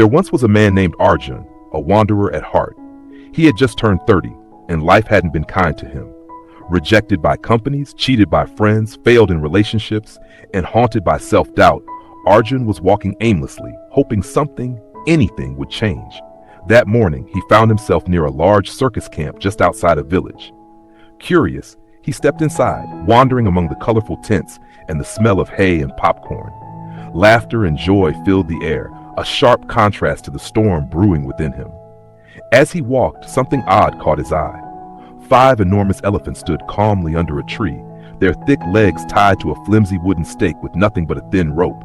There once was a man named Arjun, a wanderer at heart. He had just turned 30, and life hadn't been kind to him. Rejected by companies, cheated by friends, failed in relationships, and haunted by self-doubt, Arjun was walking aimlessly, hoping something, anything would change. That morning, he found himself near a large circus camp just outside a village. Curious, he stepped inside, wandering among the colorful tents and the smell of hay and popcorn. Laughter and joy filled the air, a sharp contrast to the storm brewing within him. As he walked, something odd caught his eye. 5 enormous elephants stood calmly under a tree, their thick legs tied to a flimsy wooden stake with nothing but a thin rope.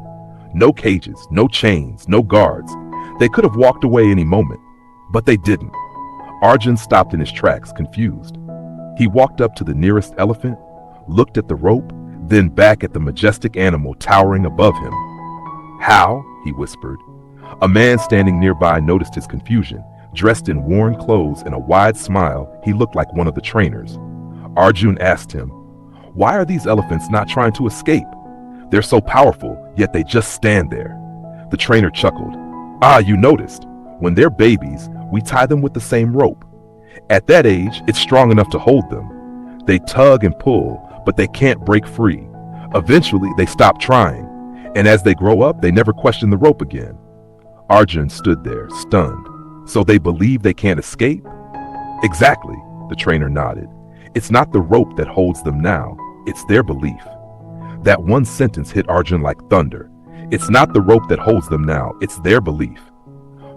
No cages, no chains, no guards. They could have walked away any moment, but they didn't. Arjun stopped in his tracks, confused. He walked up to the nearest elephant, looked at the rope, then back at the majestic animal towering above him. "How?" he whispered. A man standing nearby noticed his confusion. Dressed in worn clothes and a wide smile, he looked like one of the trainers. Arjun asked him, "Why are these elephants not trying to escape? They're so powerful, yet they just stand there." The trainer chuckled. "Ah, you noticed. When they're babies, we tie them with the same rope. At that age, it's strong enough to hold them. They tug and pull, but they can't break free. Eventually, they stop trying, and as they grow up, they never question the rope again." Arjun stood there, stunned. "So they believe they can't escape?" "Exactly," the trainer nodded. "It's not the rope that holds them now, it's their belief." That one sentence hit Arjun like thunder. It's not the rope that holds them now, it's their belief.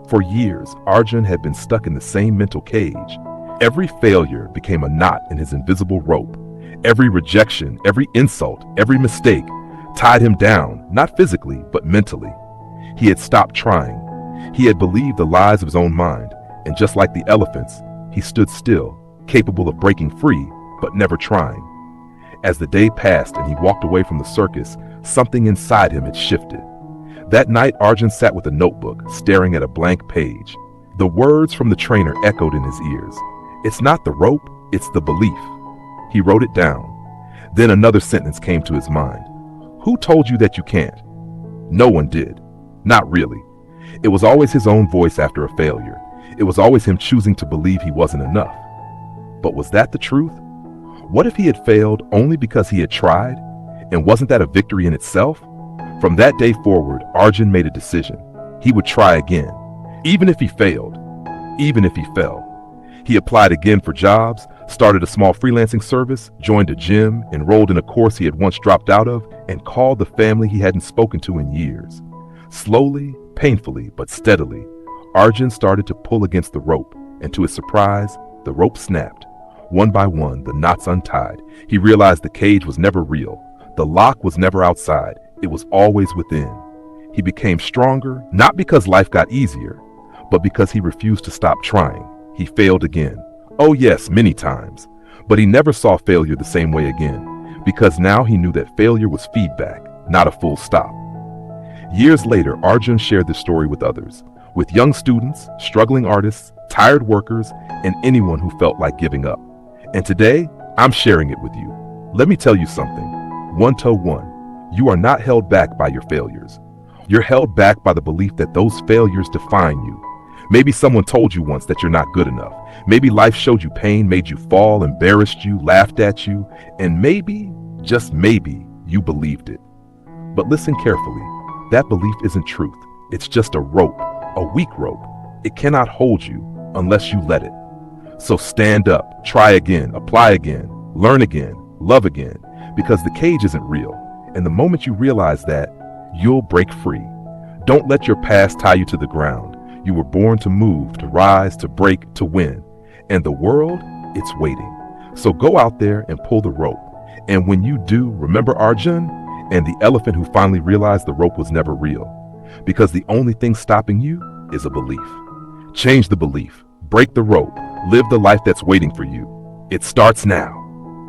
For years, Arjun had been stuck in the same mental cage. Every failure became a knot in his invisible rope. Every rejection, every insult, every mistake tied him down, not physically, but mentally. He had stopped trying. He had believed the lies of his own mind, and just like the elephants, he stood still, capable of breaking free, but never trying. As the day passed and he walked away from the circus, something inside him had shifted. That night, Arjun sat with a notebook, staring at a blank page. The words from the trainer echoed in his ears. "It's not the rope, it's the belief." He wrote it down. Then another sentence came to his mind. "Who told you that you can't?" No one did. Not really. It was always his own voice after a failure. It was always him choosing to believe he wasn't enough. But was that the truth? What if he had failed only because he had tried? And wasn't that a victory in itself? From that day forward, Arjun made a decision. He would try again, even if he failed, even if he fell. He applied again for jobs, started a small freelancing service, joined a gym, enrolled in a course he had once dropped out of, and called the family he hadn't spoken to in years. Slowly, painfully, but steadily, Arjun started to pull against the rope, and to his surprise, the rope snapped. One by one, the knots untied. He realized the cage was never real. The lock was never outside. It was always within. He became stronger, not because life got easier, but because he refused to stop trying. He failed again. Oh yes, many times. But he never saw failure the same way again, because now he knew that failure was feedback, not a full stop. Years later, Arjun shared this story with others, with young students, struggling artists, tired workers, and anyone who felt like giving up. And today, I'm sharing it with you. Let me tell you something. 1-1. You are not held back by your failures. You're held back by the belief that those failures define you. Maybe someone told you once that you're not good enough. Maybe life showed you pain, made you fall, embarrassed you, laughed at you, and maybe, just maybe, you believed it. But listen carefully. That belief isn't truth. It's just a rope, a weak rope. It cannot hold you unless you let it. So stand up, try again, apply again, learn again, love again, because the cage isn't real. And the moment you realize that, you'll break free. Don't let your past tie you to the ground. You were born to move, to rise, to break, to win. And the world, it's waiting. So go out there and pull the rope. And when you do, remember Arjun and the elephant who finally realized the rope was never real. Because the only thing stopping you is a belief. Change the belief, break the rope, live the life that's waiting for you. It starts now.